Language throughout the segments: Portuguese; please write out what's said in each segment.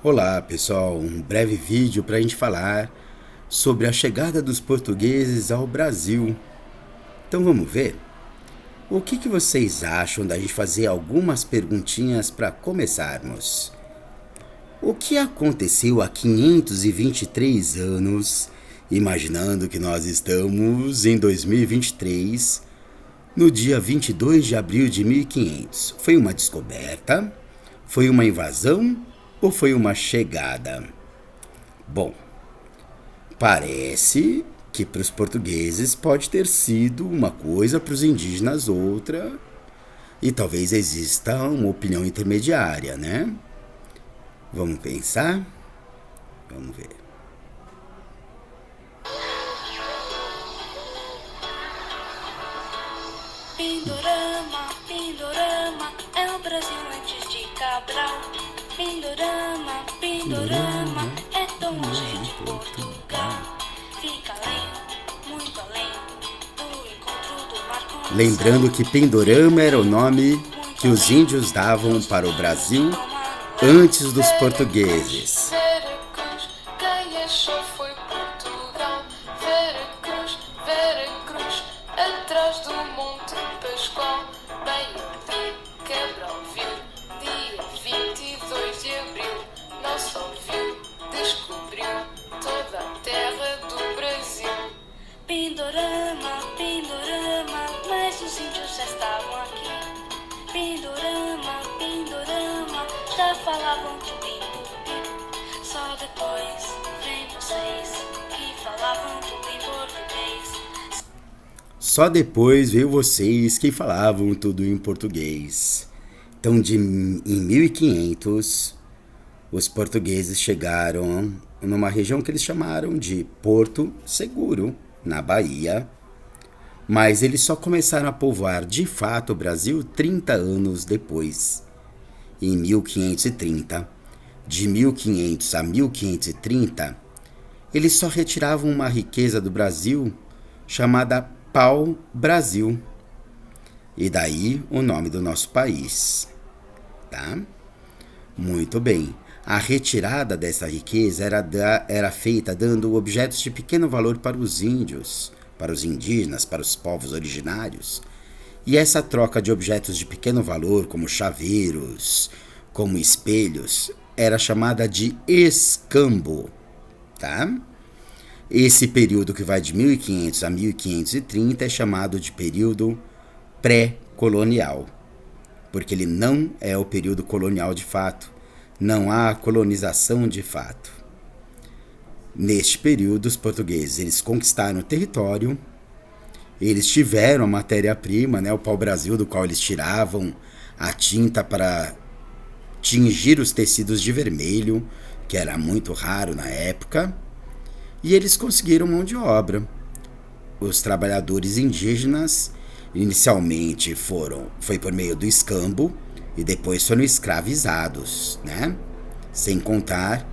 Olá pessoal, um breve vídeo para a gente falar sobre a chegada dos portugueses ao Brasil. Então vamos ver? O que vocês acham da gente fazer algumas perguntinhas para começarmos? O que aconteceu há 523 anos, imaginando que nós estamos em 2023, no dia 22 de abril de 1500? Foi uma descoberta? Foi uma invasão? Ou foi uma chegada? Bom, parece que para os portugueses pode ter sido uma coisa, para os indígenas outra, e talvez exista uma opinião intermediária, né? Vamos pensar? Vamos ver. Pindorama, Pindorama, é o Brasil antes de Cabral. Pindorama, Pindorama, é tão longe de Portugal. Fica além, muito além do encontro do mar com o Lembrando que Pindorama era o nome que os índios davam para o Brasil antes dos portugueses. Veracruz, quem achou foi Portugal. Veracruz, Veracruz, atrás do Monte Pascoal. Bem ali, Cabral viu, dia 22 de abril. Não só viu, descobriu toda a terra do Brasil. Pindorama, Pindorama, mas os índios já estavam aqui. Pindorama, Pindorama, já falavam tudo em tupi. Só depois vem vocês que falavam tudo em português. Só depois veio vocês que falavam tudo em português. Então, em 1500, os portugueses chegaram numa região que eles chamaram de Porto Seguro, na Bahia. Mas eles só começaram a povoar de fato o Brasil 30 anos depois, em 1530. De 1500 a 1530, eles só retiravam uma riqueza do Brasil chamada pau-brasil. E daí o nome do nosso país, tá? Muito bem. A retirada dessa riqueza era feita dando objetos de pequeno valor para os índios, para os indígenas, para os povos originários. E essa troca de objetos de pequeno valor, como chaveiros, como espelhos, era chamada de escambo, tá? Esse período que vai de 1500 a 1530 é chamado de período pré-colonial, porque ele não é o período colonial de fato. Não há colonização de fato. Neste período, os portugueses eles conquistaram o território, eles tiveram a matéria-prima, né, o pau-brasil, do qual eles tiravam a tinta para tingir os tecidos de vermelho, que era muito raro na época, e eles conseguiram mão de obra. Os trabalhadores indígenas inicialmente foi por meio do escambo, e depois foram escravizados, né? Sem contar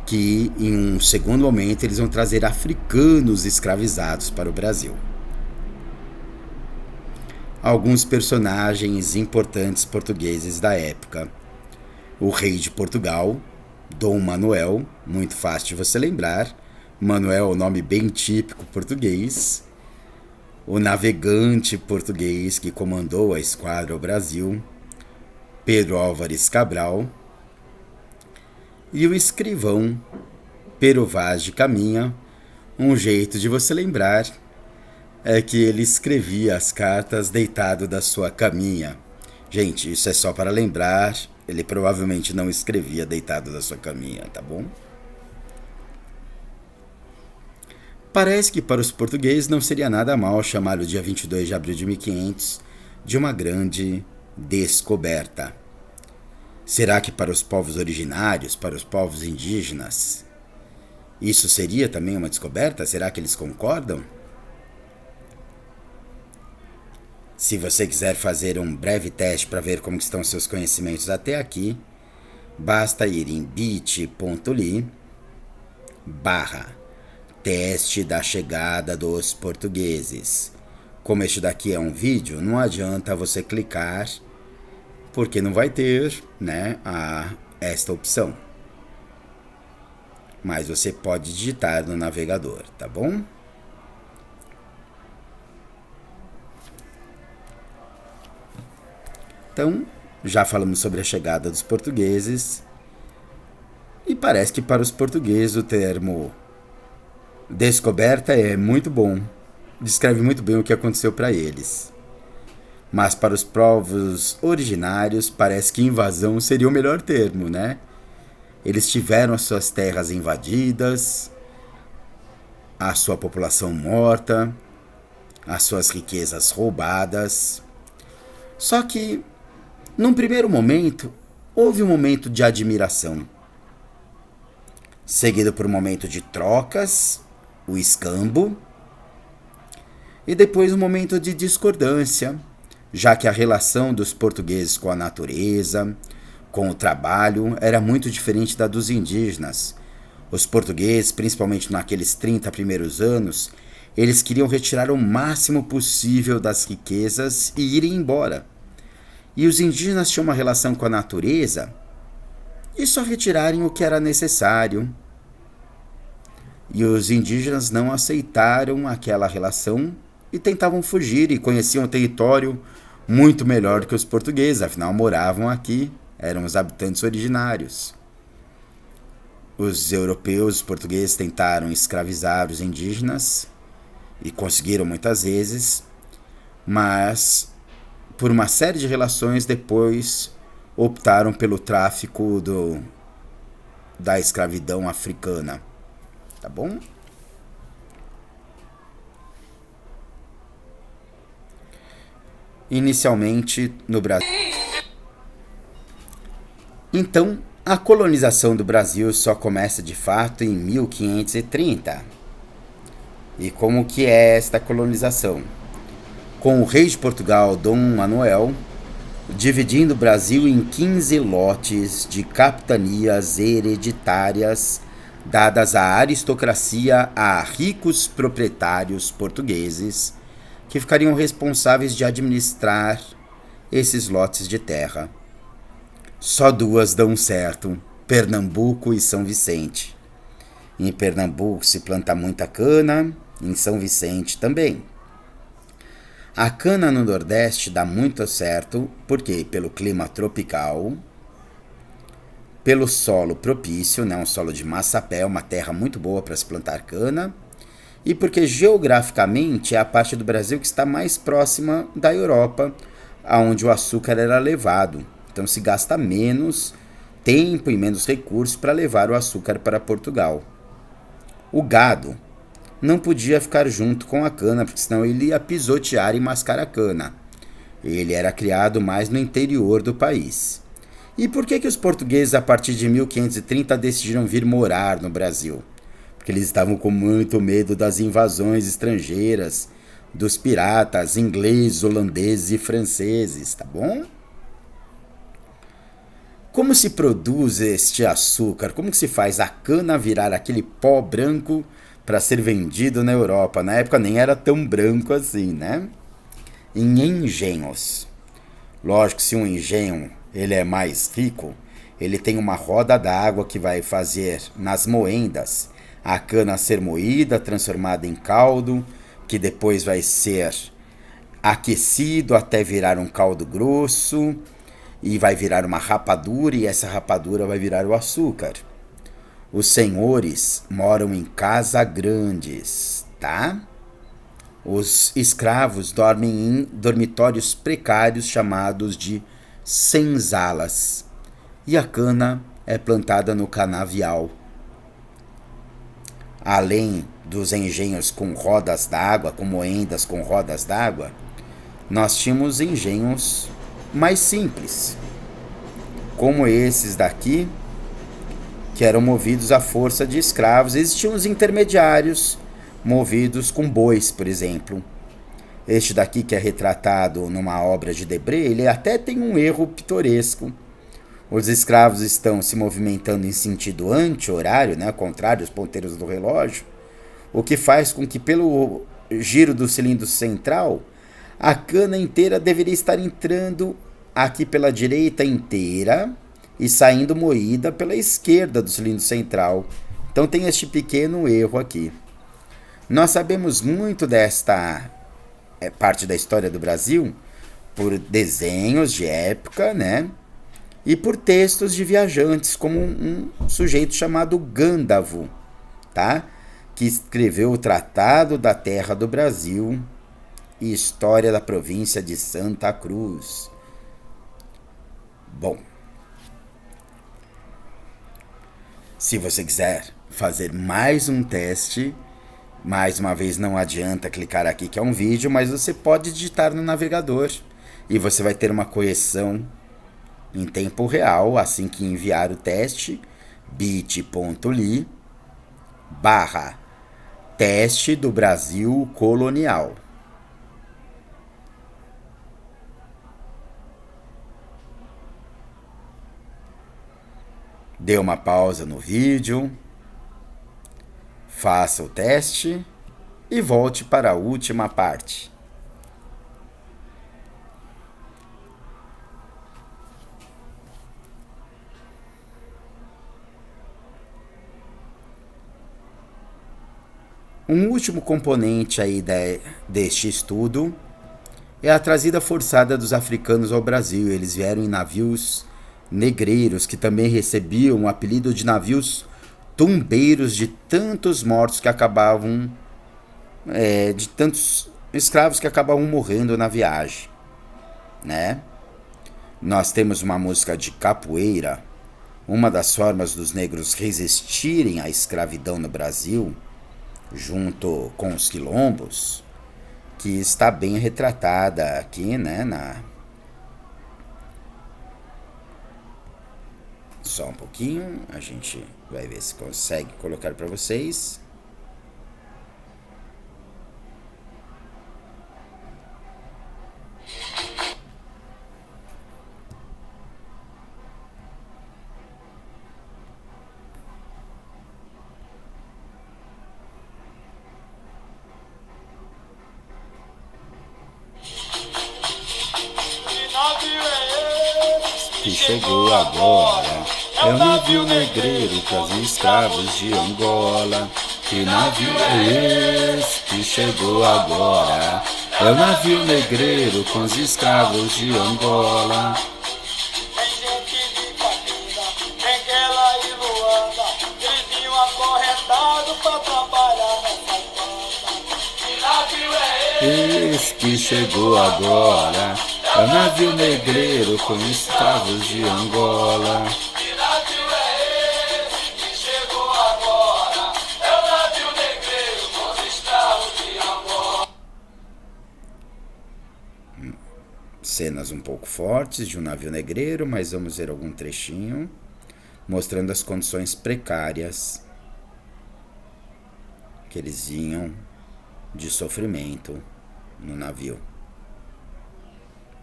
que em um segundo momento eles vão trazer africanos escravizados para o Brasil. Alguns personagens importantes portugueses da época. O rei de Portugal, Dom Manuel, muito fácil de você lembrar. Manuel é um nome bem típico português. O navegante português que comandou a esquadra ao Brasil, Pedro Álvares Cabral, e o escrivão Pero Vaz de Caminha. Um jeito de você lembrar é que ele escrevia as cartas deitado da sua caminha. Gente, isso é só para lembrar, ele provavelmente não escrevia deitado da sua caminha, tá bom? Parece que para os portugueses não seria nada mal chamar o dia 22 de abril de 1500 de uma grande descoberta. Será que para os povos originários, para os povos indígenas, isso seria também uma descoberta? Será que eles concordam? Se você quiser fazer um breve teste para ver como estão seus conhecimentos até aqui, basta ir em bit.ly/teste da chegada dos portugueses. Como este daqui é um vídeo, não adianta você clicar, porque não vai ter, né, esta opção. mas você pode digitar no navegador, tá bom? Então, já falamos sobre a chegada dos portugueses, e parece que para os portugueses o termo descoberta é muito bom, descreve muito bem o que aconteceu para eles. Mas para os povos originários parece que invasão seria o melhor termo, né? Eles tiveram as suas terras invadidas, a sua população morta, as suas riquezas roubadas. Só que, num primeiro momento, houve um momento de admiração, seguido por um momento de trocas, o escambo, e depois um momento de discordância, já que a relação dos portugueses com a natureza, com o trabalho, era muito diferente da dos indígenas. Os portugueses, principalmente naqueles 30 primeiros anos, eles queriam retirar o máximo possível das riquezas e irem embora. E os indígenas tinham uma relação com a natureza e só retirarem o que era necessário. E os indígenas não aceitaram aquela relação e tentavam fugir, e conheciam o território muito melhor que os portugueses, afinal moravam aqui, eram os habitantes originários. Os europeus, os portugueses, tentaram escravizar os indígenas e conseguiram muitas vezes, mas por uma série de relações depois optaram pelo tráfico da escravidão africana. Tá bom? Inicialmente no Brasil. Então, a colonização do Brasil só começa de fato em 1530. E como que é esta colonização? Com o rei de Portugal, Dom Manuel, dividindo o Brasil em 15 lotes de capitanias hereditárias dadas à aristocracia, a ricos proprietários portugueses, que ficariam responsáveis de administrar esses lotes de terra. Só duas dão certo, Pernambuco e São Vicente. Em Pernambuco se planta muita cana, em São Vicente também. A cana no Nordeste dá muito certo, porque pelo clima tropical, pelo solo propício, né, um solo de massapé, uma terra muito boa para se plantar cana, e porque geograficamente é a parte do Brasil que está mais próxima da Europa, onde o açúcar era levado. Então se gasta menos tempo e menos recursos para levar o açúcar para Portugal. O gado não podia ficar junto com a cana, porque senão ele ia pisotear e mascar a cana. Ele era criado mais no interior do país. E por que os portugueses, a partir de 1530, decidiram vir morar no Brasil? Porque eles estavam com muito medo das invasões estrangeiras, dos piratas ingleses, holandeses e franceses, tá bom? Como se produz este açúcar? Como que se faz a cana virar aquele pó branco para ser vendido na Europa? Na época nem era tão branco assim, né? Em engenhos. Lógico, se um engenho ele é mais rico, ele tem uma roda d'água que vai fazer nas moendas a cana ser moída, transformada em caldo, que depois vai ser aquecido até virar um caldo grosso, e vai virar uma rapadura, e essa rapadura vai virar o açúcar. Os senhores moram em casas grandes, tá? Os escravos dormem em dormitórios precários chamados de senzalas. E a cana é plantada no canavial. Além dos engenhos com rodas d'água, com moendas com rodas d'água, nós tínhamos engenhos mais simples, como esses daqui, que eram movidos à força de escravos. Existiam os intermediários, movidos com bois, por exemplo. Este daqui, que é retratado numa obra de Debré, ele até tem um erro pitoresco. Os escravos estão se movimentando em sentido anti-horário, né, contrário aos ponteiros do relógio, o que faz com que, pelo giro do cilindro central, a cana inteira deveria estar entrando aqui pela direita inteira e saindo moída pela esquerda do cilindro central, Então tem este pequeno erro aqui. Nós sabemos muito desta parte da história do Brasil por desenhos de época, né? E por textos de viajantes, como um sujeito chamado Gândavo, tá? Que escreveu o Tratado da Terra do Brasil e História da Província de Santa Cruz. Bom, se você quiser fazer mais um teste, mais uma vez não adianta clicar aqui que é um vídeo, mas você pode digitar no navegador e você vai ter uma correção em tempo real assim que enviar o teste bit.ly/teste do Brasil colonial. Dê uma pausa no vídeo, faça o teste e volte para a última parte. Um último componente aí deste estudo é a trazida forçada dos africanos ao Brasil. Eles vieram em navios negreiros, que também recebiam o apelido de navios tumbeiros de tantos mortos que acabavam, de tantos escravos que acabavam morrendo na viagem, né? Nós temos uma música de capoeira, uma das formas dos negros resistirem à escravidão no Brasil, junto com os quilombos, que está bem retratada aqui, né, Só um pouquinho, a gente vai ver se consegue colocar para vocês. Que chegou agora é o navio negreiro com os escravos de Angola. Que navio é esse que chegou agora? É o navio negreiro com os escravos de Angola. Tem gente de Campina, Benguela e Luanda, eles vinham acorrentados pra trabalhar nessa banda. Que navio é Esse que chegou agora é o navio negreiro com escravos de Angola. Que navio é esse que chegou agora? É o navio negreiro com os escravos de Angola. Cenas um pouco fortes de um navio negreiro, mas vamos ver algum trechinho mostrando as condições precárias que eles vinham de sofrimento no navio.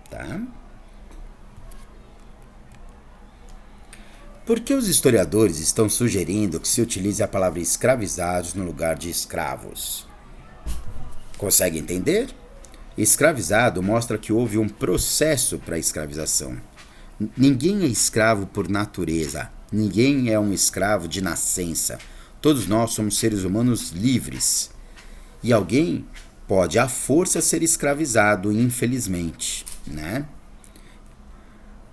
Tá? Por que os historiadores estão sugerindo que se utilize a palavra escravizados no lugar de escravos? Consegue entender? Escravizado mostra que houve um processo para a escravização. Ninguém é escravo por natureza. Ninguém é um escravo de nascença. Todos nós somos seres humanos livres. E alguém pode à força ser escravizado, infelizmente, né?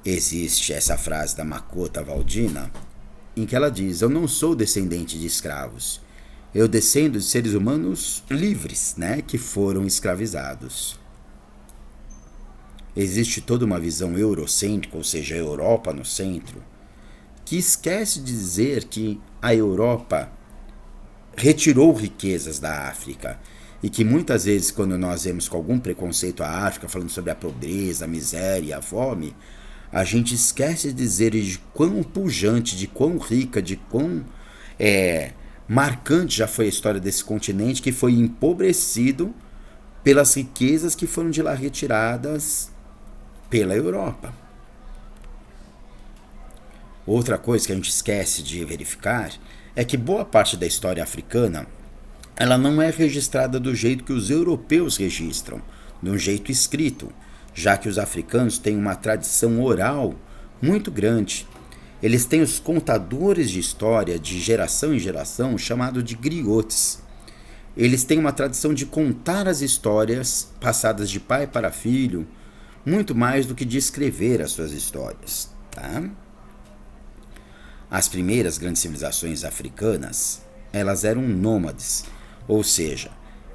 Existe essa frase da Makota Valdina, em que ela diz: eu não sou descendente de escravos. Eu descendo de seres humanos livres, né? Que foram escravizados. Existe toda uma visão eurocêntrica, ou seja, a Europa no centro, que esquece de dizer que a Europa retirou riquezas da África. E que muitas vezes, quando nós vemos com algum preconceito a África, falando sobre a pobreza, a miséria, a fome, a gente esquece de dizer de quão pujante, de quão rica, de quão marcante já foi a história desse continente, que foi empobrecido pelas riquezas que foram de lá retiradas pela Europa. Outra coisa que a gente esquece de verificar é que boa parte da história africana ela não é registrada do jeito que os europeus registram, de um jeito escrito, já que os africanos têm uma tradição oral muito grande. Eles têm os contadores de história de geração em geração, chamado de griotes. Eles têm uma tradição de contar as histórias passadas de pai para filho, muito mais do que de escrever as suas histórias. Tá? As primeiras grandes civilizações africanas, elas eram nômades, ou seja,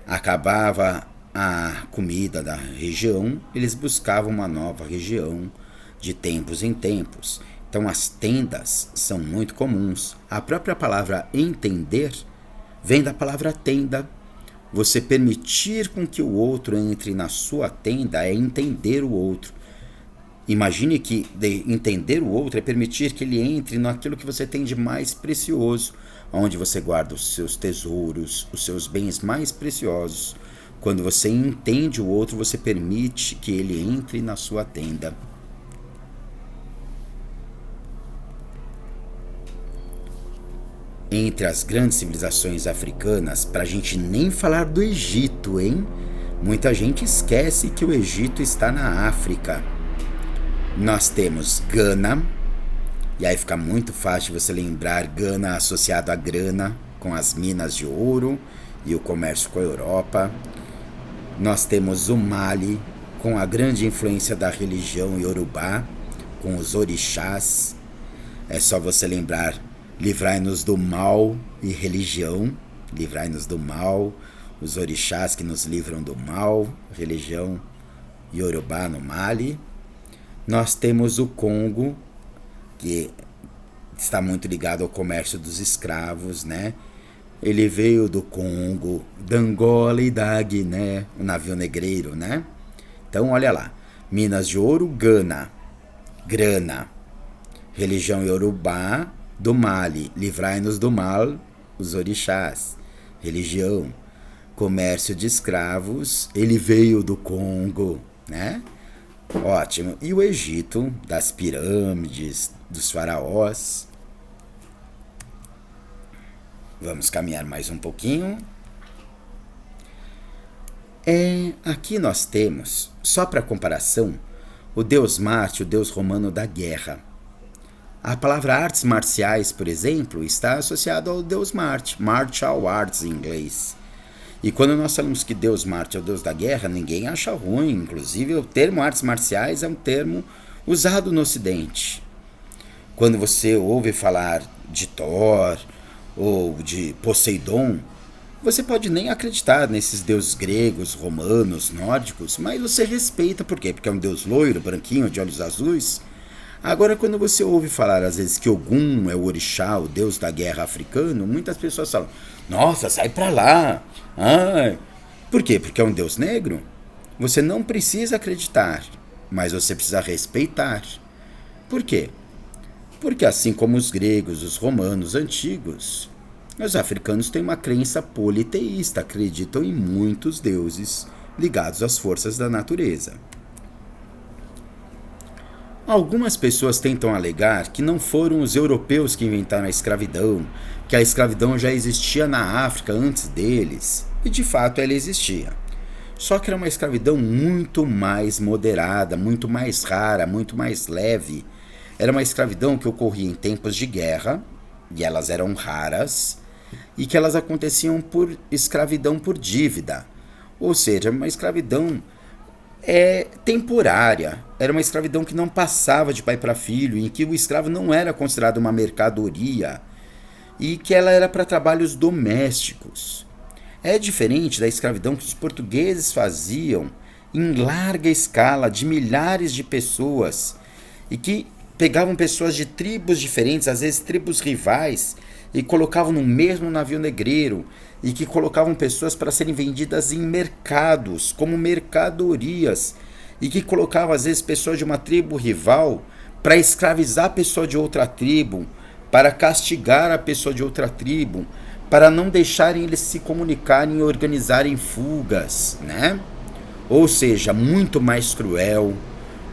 acabava a comida da região, eles buscavam uma nova região de tempos em tempos. Então as tendas são muito comuns. A própria palavra entender vem da palavra tenda. Você permitir com que o outro entre na sua tenda é entender o outro. Imagine que entender o outro é permitir que ele entre naquilo que você tem de mais precioso, onde você guarda os seus tesouros, os seus bens mais preciosos. Quando você entende o outro, você permite que ele entre na sua tenda. Entre as grandes civilizações africanas, para a gente nem falar do Egito, hein? Muita gente esquece que o Egito está na África. Nós temos Gana, e aí fica muito fácil você lembrar Gana associado à grana, com as minas de ouro e o comércio com a Europa. Nós temos o Mali, com a grande influência da religião Yorubá, com os orixás. É só você lembrar, livrai-nos do mal e religião, livrai-nos do mal, os orixás que nos livram do mal, religião Yorubá no Mali. Nós temos o Congo, que está muito ligado ao comércio dos escravos, né? Ele veio do Congo, da Angola e da Guiné, o navio negreiro, né? Então, olha lá. Minas de ouro, Gana. Grana. Religião Yorubá, do Mali. Livrai-nos do mal, os orixás. Religião. Comércio de escravos, ele veio do Congo, né? Ótimo. E o Egito, das pirâmides, dos faraós. Vamos caminhar mais um pouquinho. Aqui nós temos, só para comparação, o deus Marte, o deus romano da guerra. A palavra artes marciais, por exemplo, está associada ao deus Marte, martial arts em inglês. E quando nós falamos que deus Marte é o deus da guerra, ninguém acha ruim. Inclusive, o termo artes marciais é um termo usado no Ocidente. Quando você ouve falar de Thor ou de Poseidon, você pode nem acreditar nesses deuses gregos, romanos, nórdicos, mas você respeita. Por quê? Porque é um deus loiro, branquinho, de olhos azuis. Agora, quando você ouve falar, às vezes, que Ogum é o orixá, o deus da guerra africano, muitas pessoas falam, nossa, sai pra lá. Por quê? Porque é um deus negro? Você não precisa acreditar, mas você precisa respeitar. Por quê? Porque assim como os gregos, os romanos antigos, os africanos têm uma crença politeísta, acreditam em muitos deuses ligados às forças da natureza. Algumas pessoas tentam alegar que não foram os europeus que inventaram a escravidão, que a escravidão já existia na África antes deles, e de fato ela existia. Só que era uma escravidão muito mais moderada, muito mais rara, muito mais leve. Era uma escravidão que ocorria em tempos de guerra, e elas eram raras, e que elas aconteciam por escravidão por dívida. Ou seja, uma escravidão temporária. Era uma escravidão que não passava de pai para filho, em que o escravo não era considerado uma mercadoria, e que ela era para trabalhos domésticos. É diferente da escravidão que os portugueses faziam em larga escala, de milhares de pessoas, e que pegavam pessoas de tribos diferentes, às vezes tribos rivais, e colocavam no mesmo navio negreiro, e que colocavam pessoas para serem vendidas em mercados, como mercadorias, e que colocavam às vezes pessoas de uma tribo rival para escravizar a pessoa de outra tribo, para castigar a pessoa de outra tribo, para não deixarem eles se comunicarem e organizarem fugas, né? Ou seja, muito mais cruel,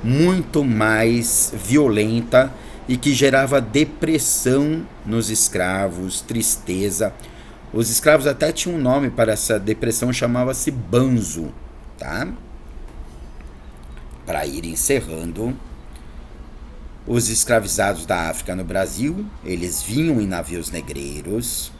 muito mais violenta, e que gerava depressão nos escravos, tristeza. Os escravos até tinham um nome para essa depressão, chamava-se banzo, tá? Para ir encerrando, Os escravizados da África no Brasil, eles vinham em navios negreiros,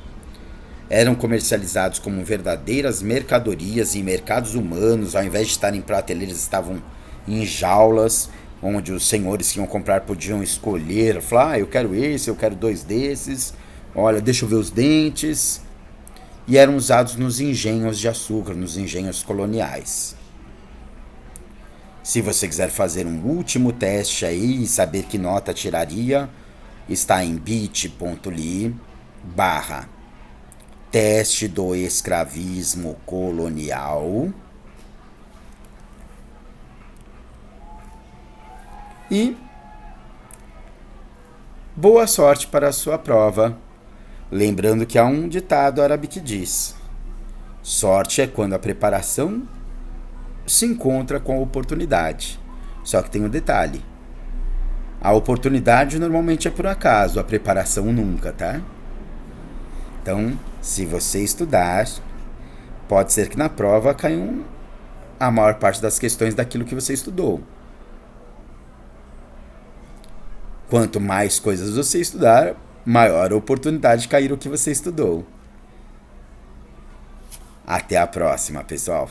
eram comercializados como verdadeiras mercadorias em mercados humanos, ao invés de estarem em prateleiras, estavam em jaulas, onde os senhores que iam comprar podiam escolher, falar, eu quero esse, eu quero 2 desses, olha, deixa eu ver os dentes. E eram usados nos engenhos de açúcar, nos engenhos coloniais. Se você quiser fazer um último teste aí e saber que nota tiraria, está em bit.ly/teste do escravismo colonial. E boa sorte para a sua prova. Lembrando que há um ditado árabe que diz: sorte é quando a preparação se encontra com a oportunidade. Só que tem um detalhe: a oportunidade normalmente é por acaso, a preparação nunca, tá? Então, se você estudar, pode ser que na prova caiam a maior parte das questões daquilo que você estudou. Quanto mais coisas você estudar, maior a oportunidade de cair o que você estudou. Até a próxima, pessoal.